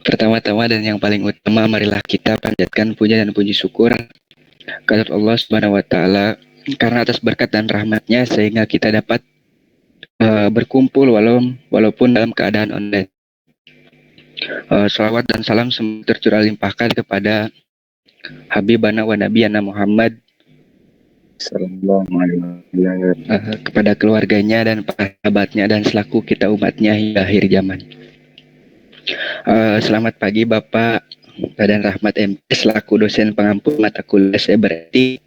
Pertama-tama dan yang paling utama, marilah kita panjatkan puja dan puji syukur kepada Allah Subhanahu wa taala karena atas berkat dan rahmatnya sehingga kita dapat berkumpul walaupun dalam keadaan online. Salawat dan salam tercurah limpahkan kepada Habibana wa Nabiyana Muhammad kepada keluarganya dan para sahabatnya dan selaku kita umatnya hingga akhir zaman. Selamat pagi Bapak Raden Rahmat MP selaku dosen pengampu mata kuliah SBRT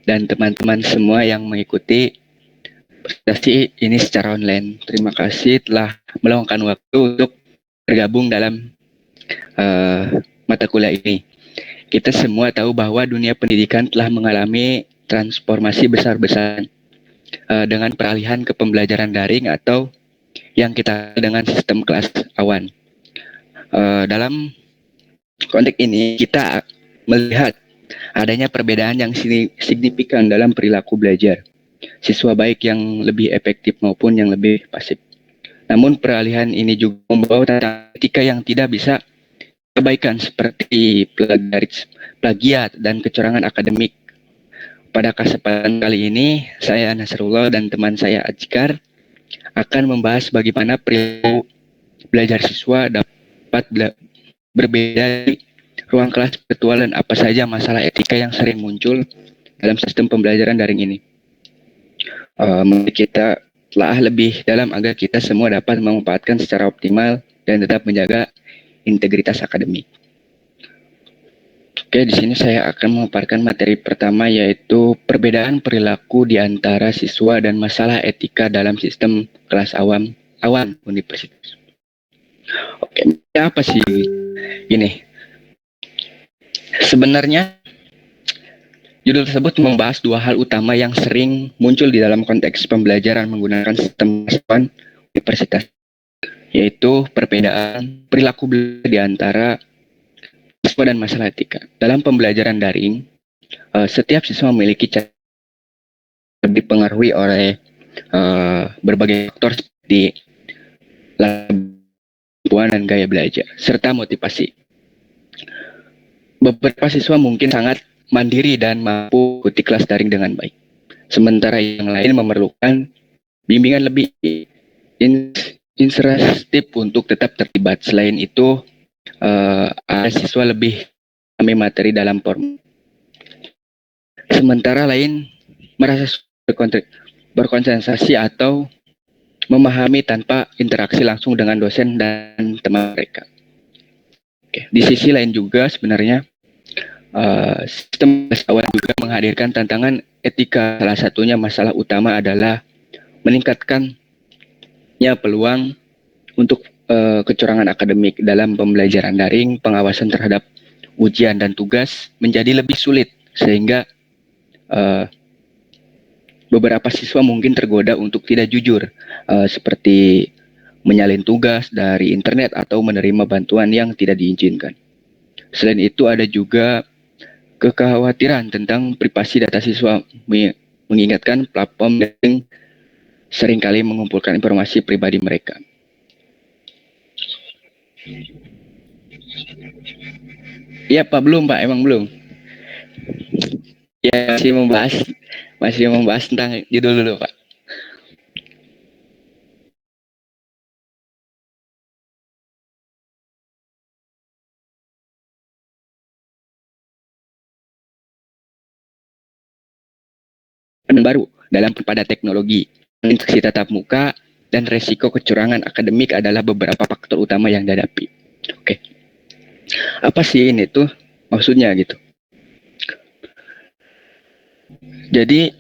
dan teman-teman semua yang mengikuti presentasi ini secara online. Terima kasih telah meluangkan waktu untuk bergabung dalam mata kuliah ini. Kita semua tahu bahwa dunia pendidikan telah mengalami transformasi besar-besaran dengan peralihan ke pembelajaran daring atau yang kita dengan sistem kelas awan. Dalam konteks ini kita melihat adanya perbedaan yang signifikan dalam perilaku belajar siswa, baik yang lebih efektif maupun yang lebih pasif. Namun peralihan ini juga membawa tantangan etika yang tidak bisa kebaikan seperti plagiat dan kecurangan akademik. Pada kesempatan kali ini, saya Nasrullah dan teman saya Ajkar akan membahas bagaimana perilaku belajar siswa dapat berbeda di ruang kelas virtual dan apa saja masalah etika yang sering muncul dalam sistem pembelajaran daring ini. Mari kita telah lebih dalam agar kita semua dapat memanfaatkan secara optimal dan tetap menjaga integritas akademik. Oke, di sini saya akan memaparkan materi pertama, yaitu perbedaan perilaku di antara siswa dan masalah etika dalam sistem kelas awan universitas. Oke, apa sih ini? Sebenarnya judul tersebut membahas dua hal utama yang sering muncul di dalam konteks pembelajaran menggunakan sistem kelas awan universitas, yaitu perbedaan perilaku di antara siswa dan masalah etika. Dalam pembelajaran daring, setiap siswa memiliki cara dipengaruhi oleh berbagai faktor seperti kemampuan dan gaya belajar, serta motivasi. Beberapa siswa mungkin sangat mandiri dan mampu ikuti kelas daring dengan baik, sementara yang lain memerlukan bimbingan lebih interaktif untuk tetap terlibat. Selain itu, ada siswa lebih memahami materi dalam form, sementara lain merasa berkonsentrasi atau memahami tanpa interaksi langsung dengan dosen dan teman mereka. Oke. Di sisi lain juga sebenarnya sistem kelas awan juga menghadirkan tantangan etika. Salah satunya masalah utama adalah meningkatkannya peluang untuk kecurangan akademik dalam pembelajaran daring. Pengawasan terhadap ujian dan tugas menjadi lebih sulit sehingga beberapa siswa mungkin tergoda untuk tidak jujur, seperti menyalin tugas dari internet atau menerima bantuan yang tidak diizinkan. Selain itu ada juga kekhawatiran tentang privasi data siswa, mengingatkan platform yang seringkali mengumpulkan informasi pribadi mereka. Iya Pak, belum Pak, emang belum. Ya, masih membahas tentang judul dulu Pak. Baru dalam pada teknologi, instruksi tatap muka, dan resiko kecurangan akademik adalah beberapa faktor utama yang dihadapi. Oke. Apa sih ini tuh maksudnya gitu? Jadi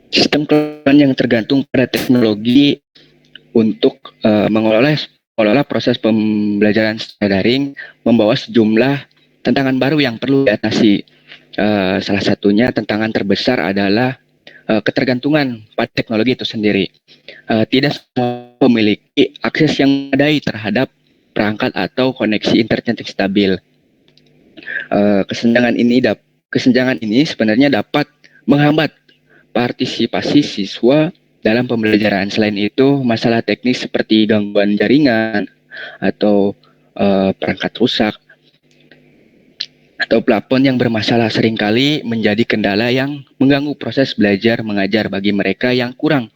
sistem kelas yang tergantung pada teknologi untuk mengelola proses pembelajaran secara daring membawa sejumlah tantangan baru yang perlu diatasi. Salah satunya tantangan terbesar adalah ketergantungan pada teknologi itu sendiri. Tidak semua memiliki akses yang memadai terhadap perangkat atau koneksi internet yang stabil. Kesenjangan ini sebenarnya dapat menghambat partisipasi siswa dalam pembelajaran. Selain itu, masalah teknis seperti gangguan jaringan atau perangkat rusak atau plafon yang bermasalah seringkali menjadi kendala yang mengganggu proses belajar mengajar bagi mereka yang kurang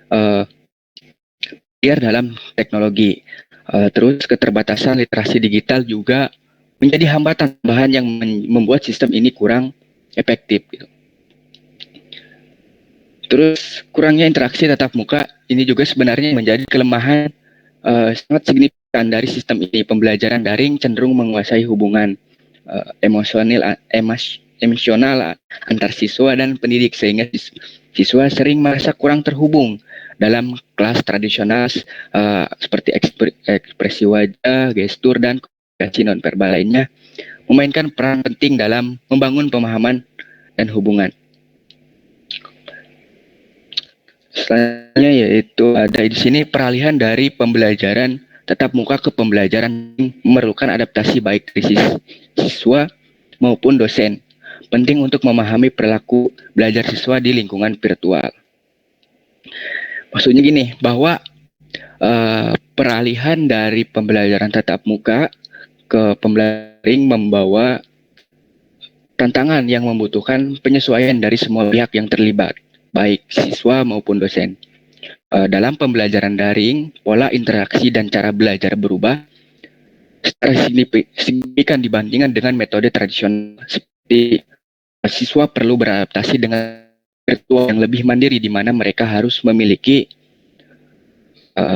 familiar dalam teknologi. Terus keterbatasan literasi digital juga menjadi hambatan tambahan yang membuat sistem ini kurang efektif. Gitu. Terus kurangnya interaksi tatap muka ini juga sebenarnya menjadi kelemahan sangat signifikan dari sistem ini. Pembelajaran daring cenderung menguasai hubungan emosional antar siswa dan pendidik sehingga siswa sering merasa kurang terhubung dalam kelas tradisional seperti ekspresi wajah, gestur dan komunikasi nonverbal lainnya memainkan peran penting dalam membangun pemahaman dan hubungan. Selanjutnya yaitu ada di sini peralihan dari pembelajaran tatap muka ke pembelajaran yang memerlukan adaptasi baik dari siswa maupun dosen. Penting untuk memahami perilaku belajar siswa di lingkungan virtual. Maksudnya gini, bahwa peralihan dari pembelajaran tatap muka ke pembelajaran daring membawa tantangan yang membutuhkan penyesuaian dari semua pihak yang terlibat, baik siswa maupun dosen. Dalam pembelajaran daring, pola interaksi dan cara belajar berubah secara signifikan dibandingkan dengan metode tradisional seperti siswa perlu beradaptasi dengan virtual yang lebih mandiri di mana mereka harus memiliki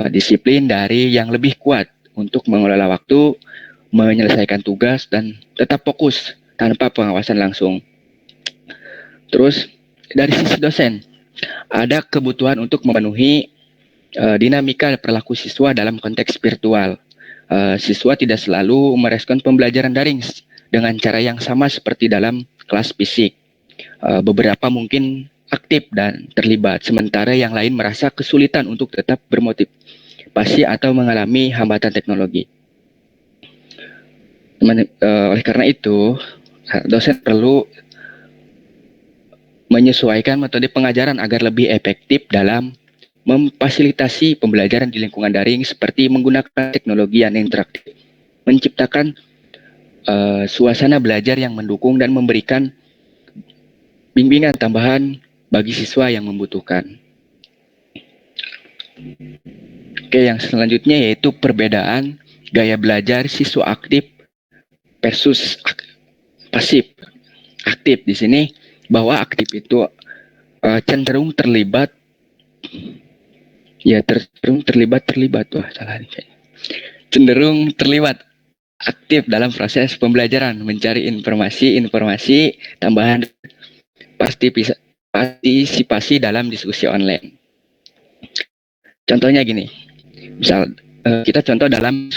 disiplin dari yang lebih kuat untuk mengelola waktu, menyelesaikan tugas dan tetap fokus tanpa pengawasan langsung. Terus dari sisi dosen, ada kebutuhan untuk memenuhi dinamika perilaku siswa dalam konteks virtual. Siswa tidak selalu merespon pembelajaran daring dengan cara yang sama seperti dalam kelas fisik. Beberapa mungkin aktif dan terlibat, sementara yang lain merasa kesulitan untuk tetap bermotivasi atau mengalami hambatan teknologi. Oleh karena itu, dosen perlu menyesuaikan metode pengajaran agar lebih efektif dalam memfasilitasi pembelajaran di lingkungan daring seperti menggunakan teknologi yang interaktif, menciptakan suasana belajar yang mendukung dan memberikan bimbingan tambahan bagi siswa yang membutuhkan. Oke, yang selanjutnya yaitu perbedaan gaya belajar siswa aktif versus pasif. Aktif di sini bahwa aktif itu cenderung terlibat cenderung terlibat aktif dalam proses pembelajaran, mencari informasi tambahan, partisipasi dalam diskusi online. Contohnya gini, misal kita contoh dalam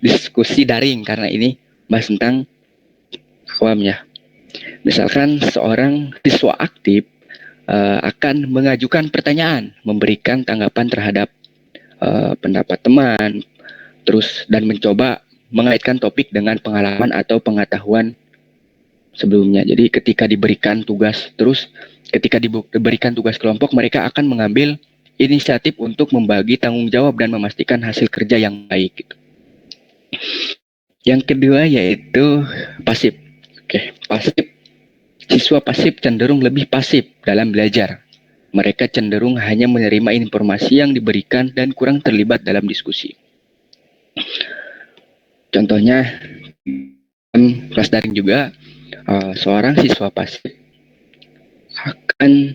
diskusi daring karena ini bahas tentang awam ya. Misalkan seorang siswa aktif akan mengajukan pertanyaan, memberikan tanggapan terhadap pendapat teman, terus dan mencoba mengaitkan topik dengan pengalaman atau pengetahuan sebelumnya. Jadi ketika diberikan tugas, diberikan tugas kelompok, mereka akan mengambil inisiatif untuk membagi tanggung jawab dan memastikan hasil kerja yang baik. Gitu. Yang kedua yaitu pasif. Oke, pasif. Siswa pasif cenderung lebih pasif dalam belajar. Mereka cenderung hanya menerima informasi yang diberikan dan kurang terlibat dalam diskusi. Contohnya, kelas daring juga, seorang siswa pasif akan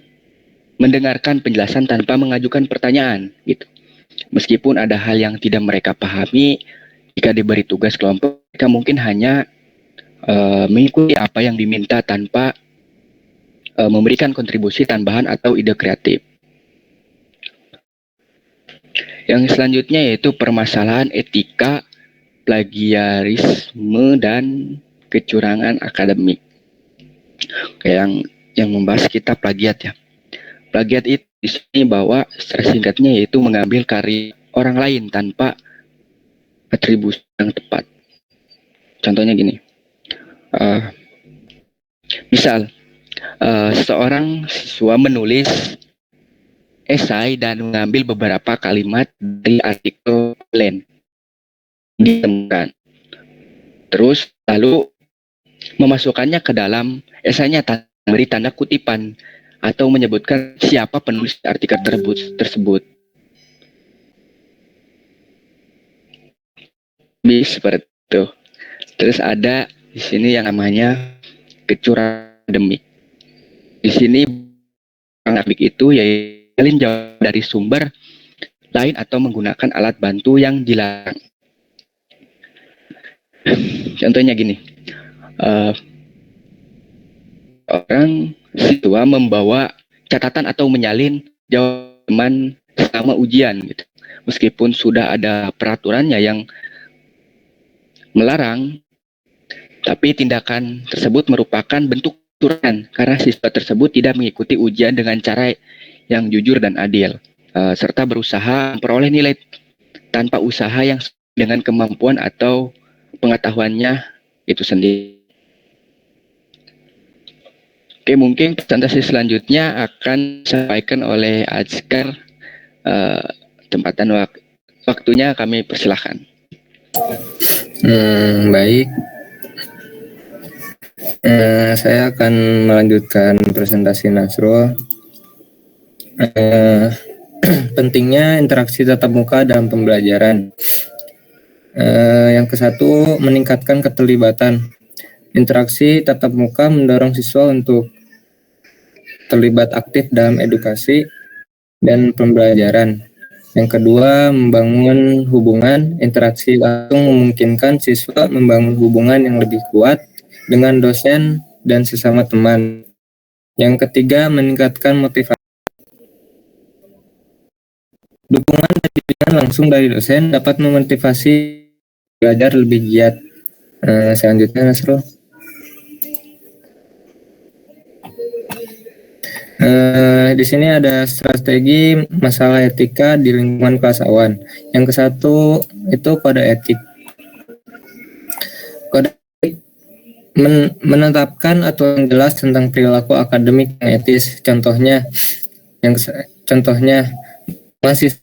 mendengarkan penjelasan tanpa mengajukan pertanyaan, gitu. Meskipun ada hal yang tidak mereka pahami, jika diberi tugas kelompok, mereka mungkin hanya mengikuti apa yang diminta tanpa memberikan kontribusi tambahan atau ide kreatif. Yang selanjutnya yaitu permasalahan etika, plagiarisme, dan kecurangan akademik. Yang membahas kita plagiat ya. Plagiat itu di sini bahwa secara singkatnya yaitu mengambil karya orang lain tanpa atribusi yang tepat. Contohnya gini, misal seorang siswa menulis esai dan mengambil beberapa kalimat dari artikel lain ditemukan. Terus lalu memasukkannya ke dalam esainya beri tanda kutipan atau menyebutkan siapa penulis artikel tersebut. Seperti itu. Terus ada di sini yang namanya kecurangan akademik. Di sini akademik itu yaitu jauh dari sumber lain atau menggunakan alat bantu yang dilarang. Contohnya gini, orang siswa membawa catatan atau menyalin jawaban selama ujian, gitu. Meskipun sudah ada peraturannya yang melarang, tapi tindakan tersebut merupakan bentuk kecurangan karena siswa tersebut tidak mengikuti ujian dengan cara yang jujur dan adil, serta berusaha memperoleh nilai tanpa usaha yang dengan kemampuan atau pengetahuannya itu sendiri. Oke, mungkin presentasi selanjutnya akan disampaikan oleh Azkar. Tempatan waktunya kami persilahkan. Baik. Saya akan melanjutkan presentasi Nasrul. Pentingnya interaksi tatap muka dalam pembelajaran. Yang ke-1, meningkatkan keterlibatan. Interaksi tatap muka mendorong siswa untuk terlibat aktif dalam edukasi dan pembelajaran. Yang kedua, membangun hubungan. Interaksi langsung memungkinkan siswa membangun hubungan yang lebih kuat dengan dosen dan sesama teman. Yang ketiga, meningkatkan motivasi. Dukungan dan bimbingan langsung dari dosen dapat memotivasi belajar lebih giat. Selanjutnya, Nasrul. Di sini ada strategi masalah etika di lingkungan kelas awan. Yang ke-1 itu kode etik. Kode etik menetapkan aturan jelas tentang perilaku akademik yang etis. Contohnya masih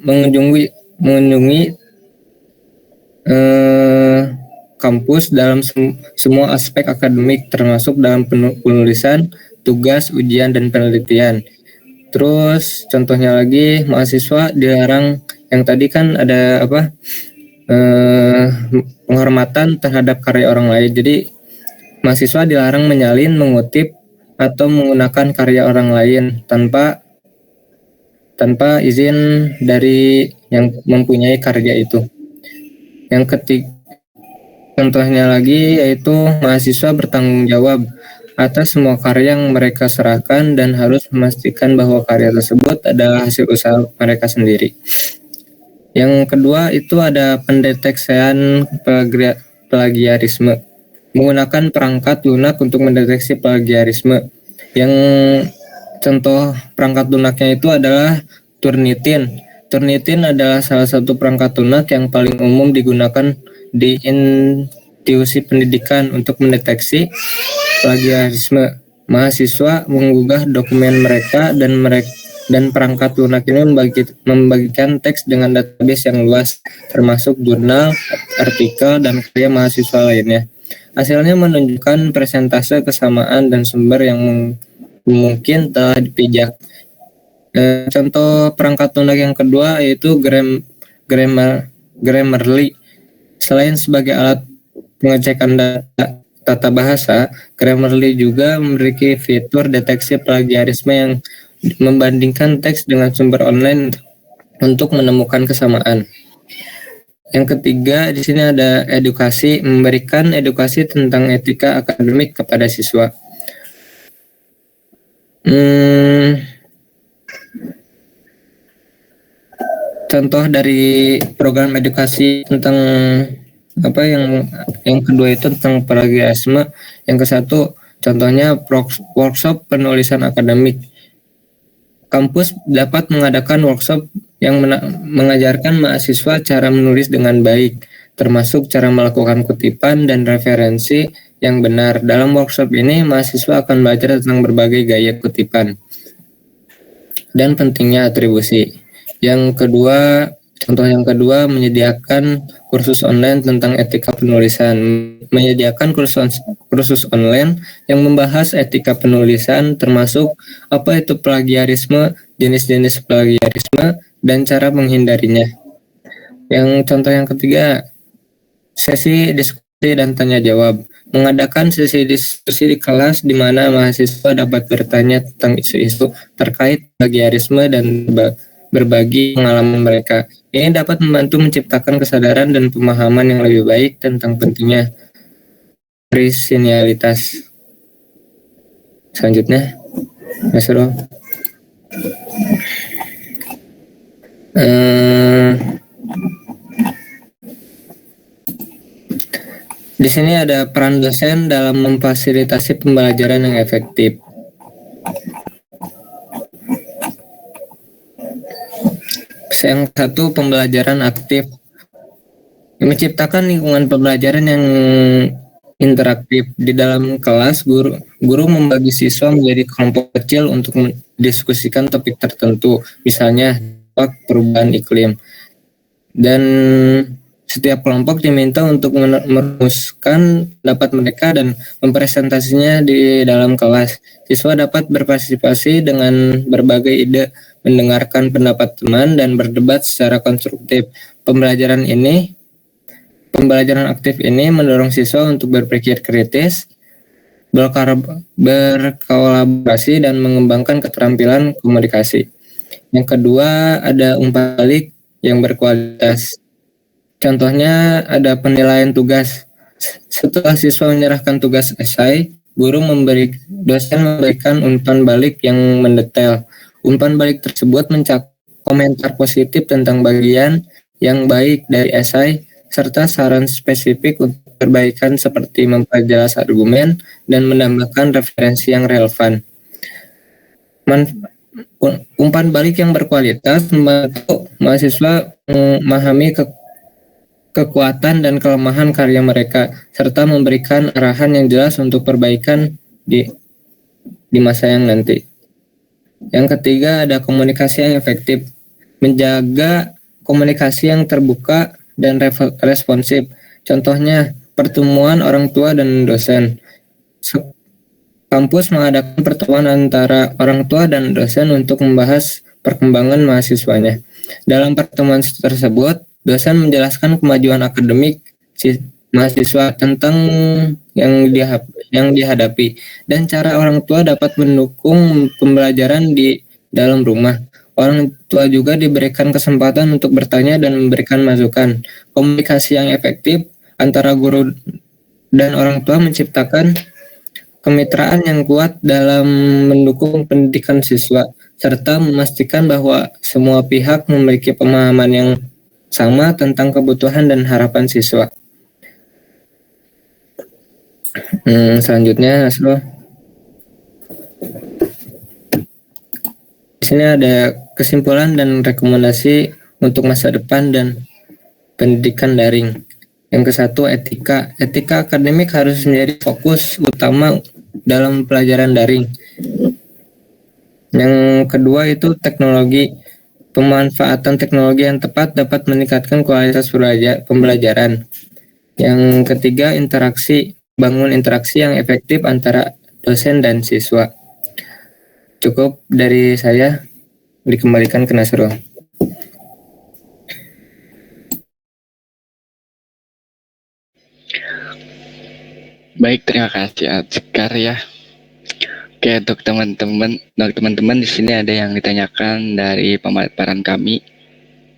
mengunjungi kampus dalam semua aspek akademik, termasuk dalam penulisan tugas, ujian, dan penelitian. Terus contohnya lagi, mahasiswa dilarang, yang tadi kan ada penghormatan terhadap karya orang lain. Jadi mahasiswa dilarang menyalin, mengutip, atau menggunakan karya orang lain tanpa izin dari yang mempunyai karya itu. Yang ketiga, contohnya lagi yaitu mahasiswa bertanggung jawab atas semua karya yang mereka serahkan dan harus memastikan bahwa karya tersebut adalah hasil usaha mereka sendiri. Yang kedua itu ada pendeteksian plagiarisme. Menggunakan perangkat lunak untuk mendeteksi plagiarisme. Yang contoh perangkat lunaknya itu adalah Turnitin. Turnitin adalah salah satu perangkat lunak yang paling umum digunakan di institusi pendidikan untuk mendeteksi plagiarisme. Mahasiswa mengunggah dokumen mereka dan perangkat lunak ini membagikan teks dengan database yang luas, termasuk jurnal, artikel, dan karya mahasiswa lainnya. Hasilnya menunjukkan persentase kesamaan dan sumber yang mungkin telah dipijak. Contoh perangkat lunak yang kedua yaitu Grammarly. Selain sebagai alat pengecekan tata bahasa, Grammarly juga memiliki fitur deteksi plagiarisme yang membandingkan teks dengan sumber online untuk menemukan kesamaan. Yang ketiga, di sini ada edukasi, memberikan edukasi tentang etika akademik kepada siswa. Contoh dari program edukasi tentang yang kedua itu tentang plagiarisme. Yang ke-1 contohnya workshop penulisan akademik. Kampus dapat mengadakan workshop yang mengajarkan mahasiswa cara menulis dengan baik, termasuk cara melakukan kutipan dan referensi yang benar. Dalam workshop ini, mahasiswa akan belajar tentang berbagai gaya kutipan. dan pentingnya atribusi. Contoh yang kedua, menyediakan kursus online tentang etika penulisan. Menyediakan kursus online yang membahas etika penulisan, termasuk apa itu plagiarisme, jenis-jenis plagiarisme, dan cara menghindarinya. Yang contoh yang ketiga, sesi diskusi dan tanya jawab. Mengadakan sesi diskusi di kelas di mana mahasiswa dapat bertanya tentang isu-isu terkait plagiarisme dan berbagi pengalaman mereka. Ini dapat membantu menciptakan kesadaran dan pemahaman yang lebih baik tentang pentingnya orisinalitas. Selanjutnya, Mas Ro. Di sini ada peran dosen dalam memfasilitasi pembelajaran yang efektif. Yang satu, pembelajaran aktif. Menciptakan lingkungan pembelajaran yang interaktif. Di dalam kelas, guru membagi siswa menjadi kelompok kecil untuk mendiskusikan topik tertentu, misalnya perubahan iklim. Dan setiap kelompok diminta untuk merumuskan pendapat mereka dan mempresentasinya di dalam kelas. Siswa dapat berpartisipasi dengan berbagai ide, mendengarkan pendapat teman, dan berdebat secara konstruktif. Pembelajaran aktif ini mendorong siswa untuk berpikir kritis, berkolaborasi, dan mengembangkan keterampilan komunikasi. Yang kedua, ada umpan balik yang berkualitas. Contohnya ada penilaian tugas. Setelah siswa menyerahkan tugas esai, dosen memberikan umpan balik yang mendetail. Umpan balik tersebut mencakup komentar positif tentang bagian yang baik dari esai, serta saran spesifik untuk perbaikan seperti memperjelas argumen dan menambahkan referensi yang relevan. Umpan balik yang berkualitas membantu mahasiswa memahami kekuatan dan kelemahan karya mereka, serta memberikan arahan yang jelas untuk perbaikan di masa yang nanti. Yang ketiga, ada komunikasi yang efektif. Menjaga komunikasi yang terbuka dan responsif. Contohnya, pertemuan orang tua dan dosen. Kampus mengadakan pertemuan antara orang tua dan dosen untuk membahas perkembangan mahasiswanya. Dalam pertemuan tersebut, dosen menjelaskan kemajuan akademik mahasiswa tentang yang dihadapi dan cara orang tua dapat mendukung pembelajaran di dalam rumah. Orang tua juga diberikan kesempatan untuk bertanya dan memberikan masukan. Komunikasi yang efektif antara guru dan orang tua menciptakan kemitraan yang kuat dalam mendukung pendidikan siswa, serta memastikan bahwa semua pihak memiliki pemahaman yang sama tentang kebutuhan dan harapan siswa. Selanjutnya, Nasro. Di sini ada kesimpulan dan rekomendasi untuk masa depan dan pendidikan daring. Yang ke-1, etika. Etika akademik harus menjadi fokus utama dalam pelajaran daring. Yang kedua itu teknologi. Pemanfaatan teknologi yang tepat dapat meningkatkan kualitas pembelajaran. Yang ketiga, interaksi. Bangun interaksi yang efektif antara dosen dan siswa. Cukup dari saya, dikembalikan ke Nasrul. Baik, terima kasih Sekar ya. Oke, untuk teman-teman di sini ada yang ditanyakan dari pemaparan kami.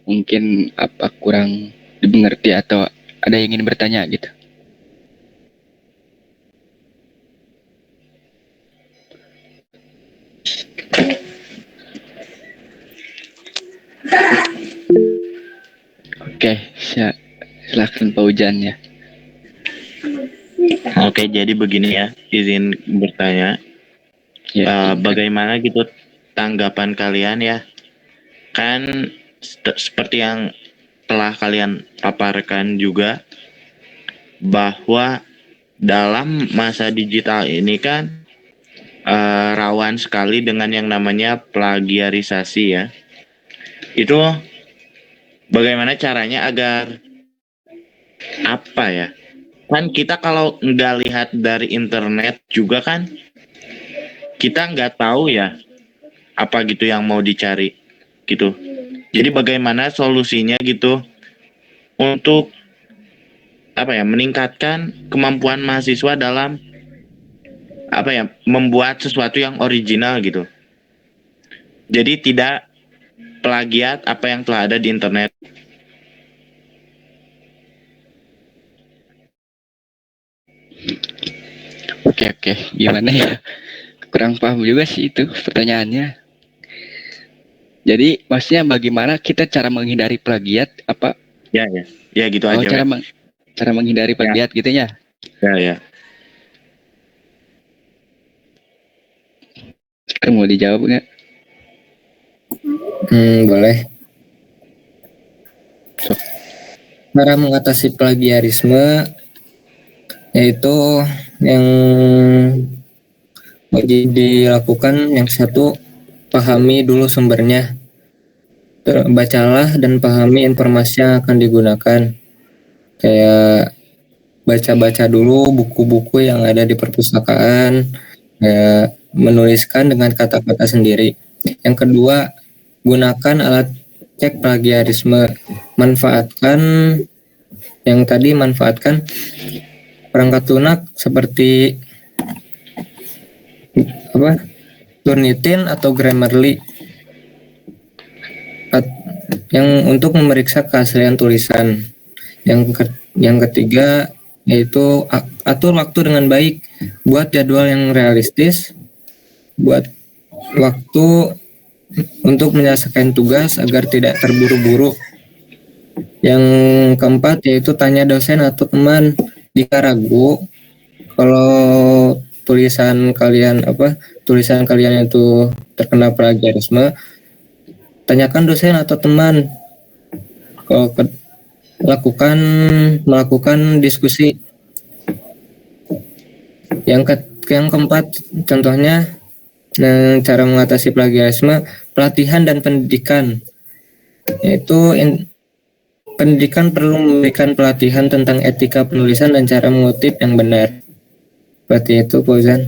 Mungkin apa kurang dimengerti atau ada yang ingin bertanya gitu. Oke, silakan Pak Ujan ya. Oke, jadi begini ya, izin bertanya. Ya, bagaimana gitu tanggapan kalian ya? Kan seperti yang telah kalian paparkan juga, bahwa dalam masa digital ini kan rawan sekali dengan yang namanya plagiarisasi ya. Itu bagaimana caranya agar apa ya? Kan kita kalau nggak lihat dari internet juga kan kita nggak tahu ya apa gitu yang mau dicari gitu. Jadi bagaimana solusinya gitu untuk apa ya meningkatkan kemampuan mahasiswa dalam apa ya membuat sesuatu yang original gitu. Jadi tidak plagiat apa yang telah ada di internet. Oke, oke. Gimana ya? Kurang paham juga sih itu pertanyaannya. Jadi maksudnya bagaimana kita cara menghindari plagiat apa? Ya ya. Ya gitu Oh, aja. cara menghindari plagiat gitu ya? Ya ya. Sekarang mau dijawab nggak? Boleh. Cara mengatasi plagiarisme yaitu yang wajib dilakukan yang satu, pahami dulu sumbernya. Bacalah dan pahami informasi yang akan digunakan. Kayak baca-baca dulu buku-buku yang ada di perpustakaan, menuliskan dengan kata-kata sendiri. Yang kedua, gunakan alat cek plagiarisme. Manfaatkan perangkat lunak seperti Turnitin atau Grammarly yang untuk memeriksa keaslian tulisan. Yang ketiga yaitu atur waktu dengan baik, buat jadwal yang realistis, buat waktu untuk menyelesaikan tugas agar tidak terburu-buru. Yang keempat yaitu tanya dosen atau teman. Jika ragu kalau tulisan kalian itu terkena plagiarisme, tanyakan dosen atau teman. Kalau melakukan diskusi. Yang keempat contohnya cara mengatasi plagiarisme, pelatihan dan pendidikan. Yaitu pendidikan perlu memberikan pelatihan tentang etika penulisan dan cara mengutip yang benar. Seperti itu, Fauzan.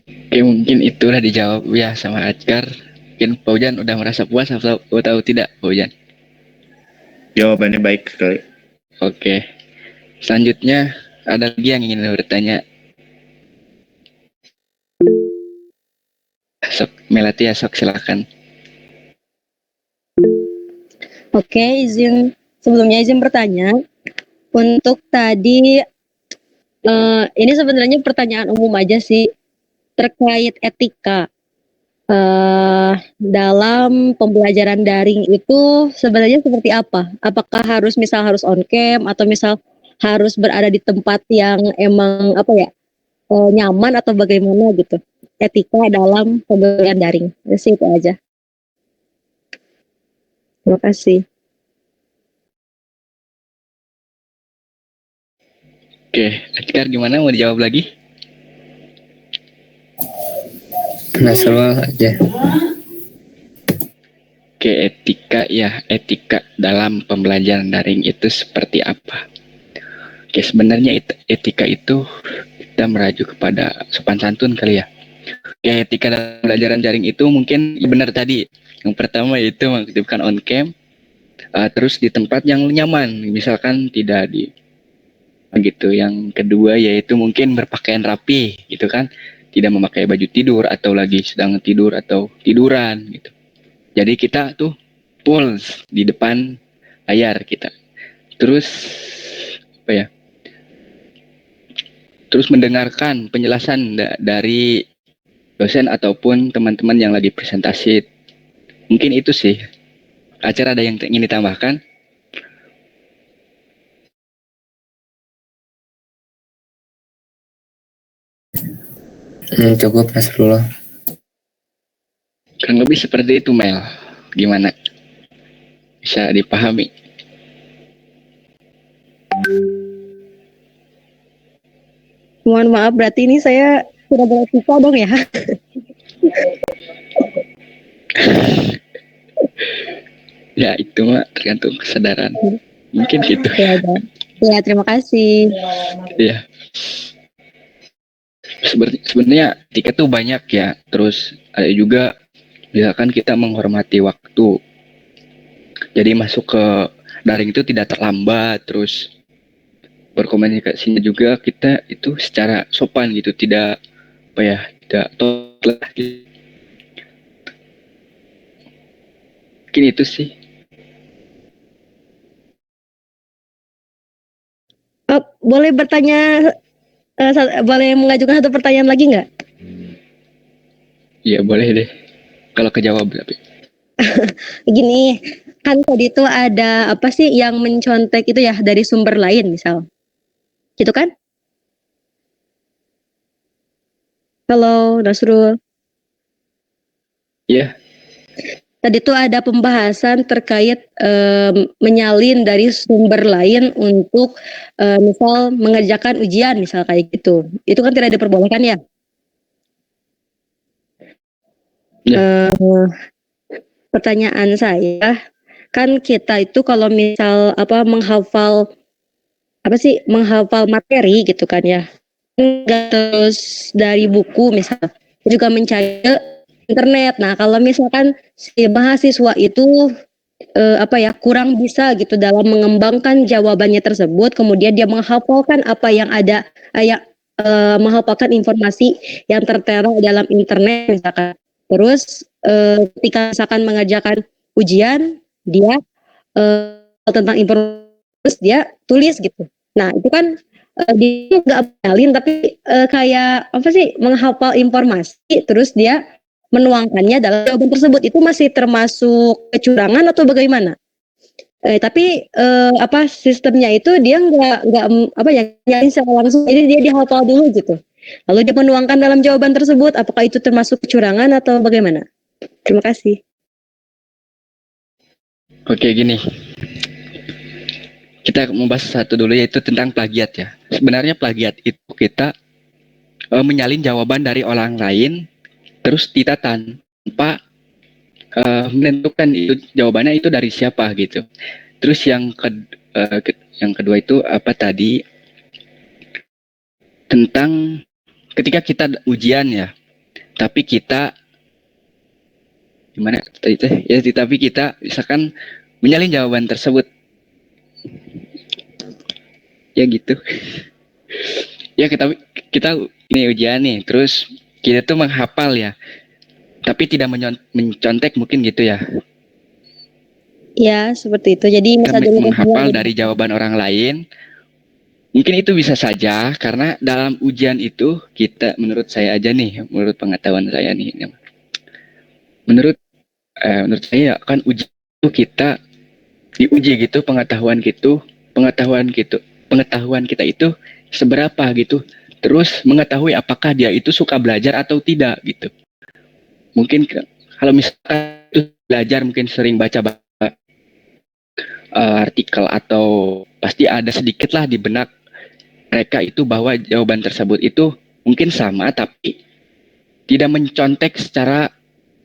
Oke, mungkin itulah dijawab ya sama Askar. Mungkin Paujan udah merasa puas atau tidak, Paujan? Jawabannya baik sekali. Oke. Selanjutnya ada lagi yang ingin bertanya. Sok Melati ya, sok silakan. Oke, sebelumnya izin bertanya. Untuk tadi ini sebenarnya pertanyaan umum aja sih terkait etika dalam pembelajaran daring itu sebenarnya seperti apa? Apakah harus on cam atau misal harus berada di tempat yang emang nyaman atau bagaimana gitu? Etika dalam pembelajaran daring. Itu aja. Terima kasih. Oke, Askar gimana, mau dijawab lagi? Nasrul aja. Oke, etika dalam pembelajaran daring itu seperti apa? Oke, sebenarnya etika itu kita merujuk kepada sopan santun kali ya. Oke, etika dalam pembelajaran daring itu mungkin benar tadi. Yang pertama itu mengaktifkan on cam, terus di tempat yang nyaman, misalkan tidak di gitu. Yang kedua yaitu mungkin berpakaian rapi gitu kan, tidak memakai baju tidur atau lagi sedang tidur atau tiduran gitu. Jadi kita tuh full di depan layar kita. Terus terus mendengarkan penjelasan dari dosen ataupun teman-teman yang lagi presentasi. Mungkin itu sih. Acara ada yang ingin ditambahkan? Cukup, Nasrullah. Kurang lebih seperti itu, Mel. Gimana? bisa dipahami. Mohon maaf, berarti ini saya sudah beresiko dong ya. Ya itu mah tergantung kesadaran. Mungkin gitu. Ya, udah. Ya, terima kasih. Ya. Sebenarnya tiket tuh banyak ya. Terus ada juga misalkan kita menghormati waktu. Jadi masuk ke daring itu tidak terlambat. Terus berkomunikasinya juga kita itu secara sopan gitu. Tidak apa ya, tidak tolak gitu. Mungkin itu sih. Boleh bertanya, boleh mengajukan satu pertanyaan lagi nggak? Iya boleh deh. Kalau kejawab tapi. Gini, kan tadi itu ada apa sih yang mencontek itu ya dari sumber lain misal. Gitu kan? Halo, Nasrul. Iya. Tadi itu ada pembahasan terkait menyalin dari sumber lain untuk misal mengerjakan ujian misal kayak gitu. Itu kan tidak diperbolehkan ya? Ya. Pertanyaan saya, kan kita itu kalau misal menghafal materi gitu kan ya, nggak terus dari buku misal, juga mencari ke internet. Nah kalau misalkan si mahasiswa itu kurang bisa gitu dalam mengembangkan jawabannya tersebut, kemudian dia menghafalkan apa yang ada, menghafalkan informasi yang tertera dalam internet misalkan. Terus ketika misalkan mengerjakan ujian, dia tentang informasi terus dia tulis gitu. Nah itu kan dia nggak mengalin tapi kayak apa sih menghafal informasi terus dia menuangkannya dalam jawaban tersebut, itu masih termasuk kecurangan atau bagaimana? Tapi sistemnya itu dia nggak nyalin secara langsung, jadi dia dihafal dulu gitu. Lalu dia menuangkan dalam jawaban tersebut, apakah itu termasuk kecurangan atau bagaimana? Terima kasih. Oke gini. Kita membahas satu dulu yaitu tentang plagiat ya. Sebenarnya plagiat itu kita menyalin jawaban dari orang lain terus kita tanpa menentukan itu jawabannya itu dari siapa gitu. Terus yang kedua itu apa tadi tentang ketika kita ujian ya, tapi kita gimana tadi teh ya, tapi kita misalkan menyalin jawaban tersebut ya gitu. Ya kita ini ujian nih, terus kita tuh menghafal ya, tapi tidak mencontek mungkin gitu ya. Ya, seperti itu. Jadi Kita misalnya menghafal dari jawaban orang lain, mungkin itu bisa saja karena dalam ujian itu kita, menurut saya aja nih, menurut pengetahuan saya nih, menurut saya kan ujian itu kita diuji gitu pengetahuan kita itu seberapa gitu. Terus mengetahui apakah dia itu suka belajar atau tidak gitu. Mungkin kalau misalkan itu belajar mungkin sering baca artikel atau pasti ada sedikit lah di benak mereka itu bahwa jawaban tersebut itu mungkin sama tapi tidak mencontek secara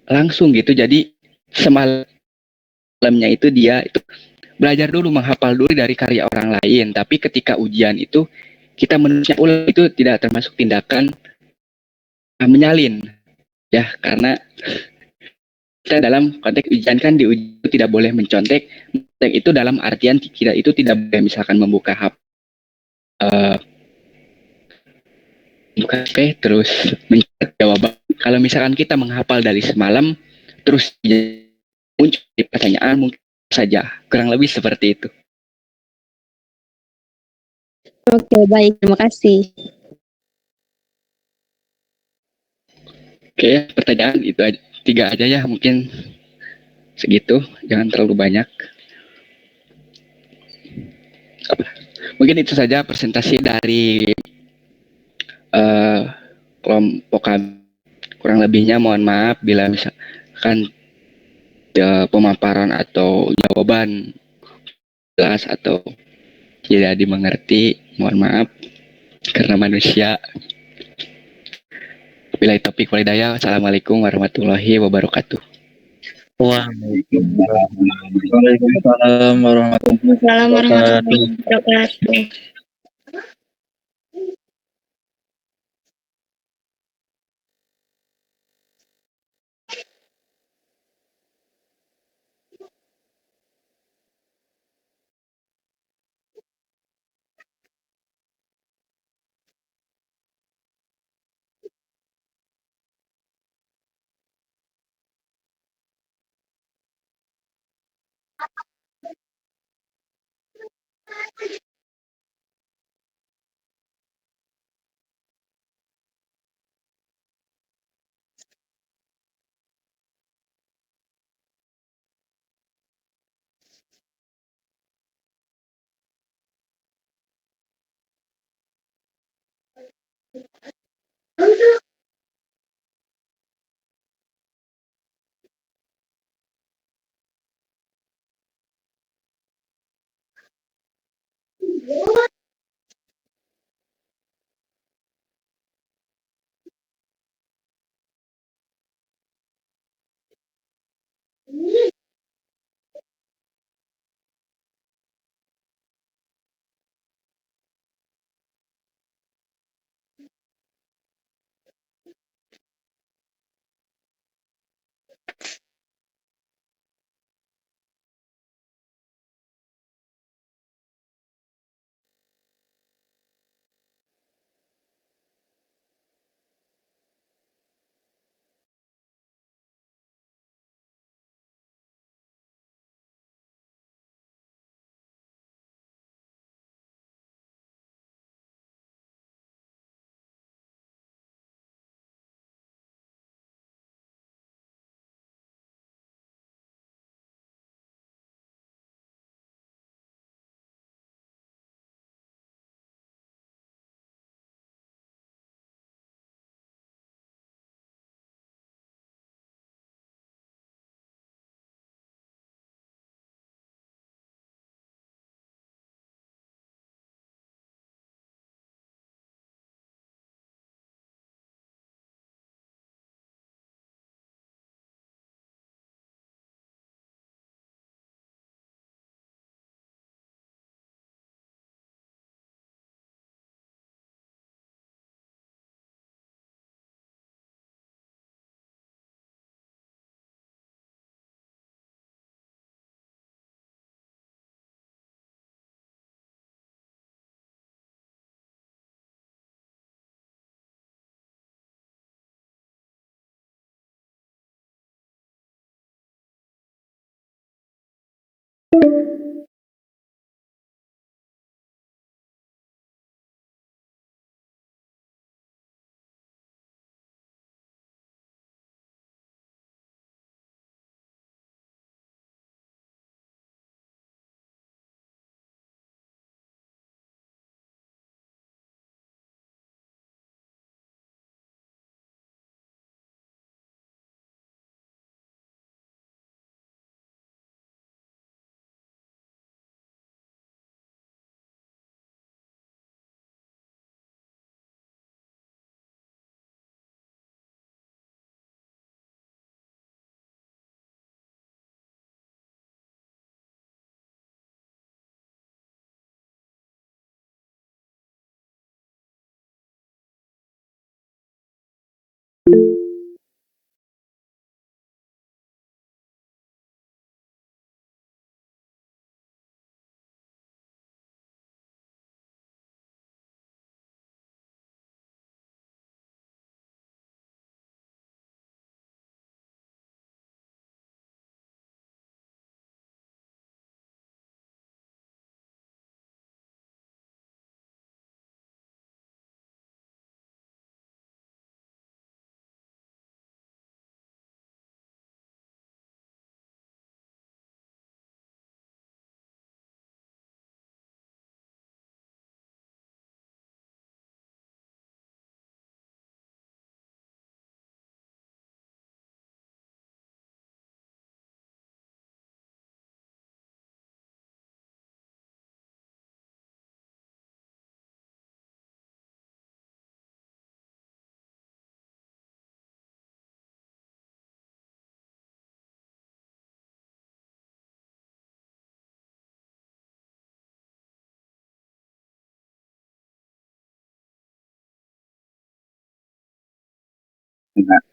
langsung gitu. Jadi semalamnya itu dia itu belajar dulu, menghafal dulu dari karya orang lain. Tapi ketika ujian itu kita menulisnya ulang, itu tidak termasuk tindakan menyalin ya, karena kita dalam konteks ujian kan diuji itu tidak boleh mencontek. Mencontek itu dalam artian kita itu tidak boleh misalkan membuka HP terus mencari jawaban. Kalau misalkan kita menghafal dari semalam terus muncul di pertanyaan mungkin saja, kurang lebih seperti itu. Oke, baik, terima kasih. Oke, pertanyaan itu aja, 3 aja ya, mungkin segitu, jangan terlalu banyak. Mungkin itu saja presentasi dari kelompok kami. Kurang lebihnya mohon maaf bila misalkan pemaparan atau jawaban jawaban jelas atau tidak dimengerti, mohon maaf karena manusia. Bila topik walidaya, assalamualaikum warahmatullahi wabarakatuh. Waalaikumsalam warahmatullahi Waalaikumsalam warahmatullahi wabarakatuh. wabarakatuh.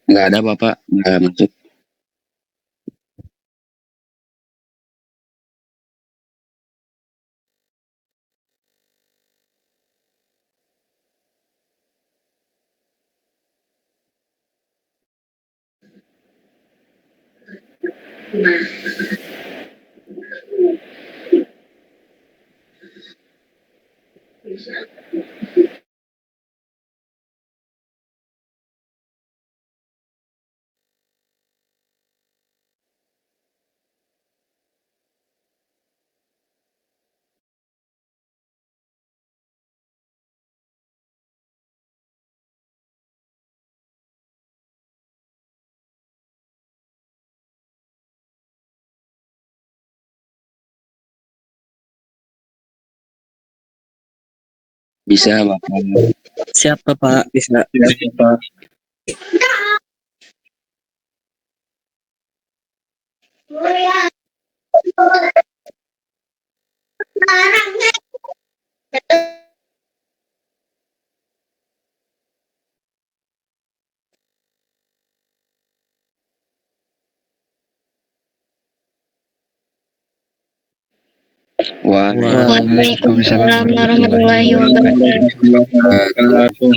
Nggak ada Bapak, nggak masuk. Bisa Bapak. Siap Bapak, bisa. Siap Bapak. Waalaikumsalam warahmatullahi wabarakatuh.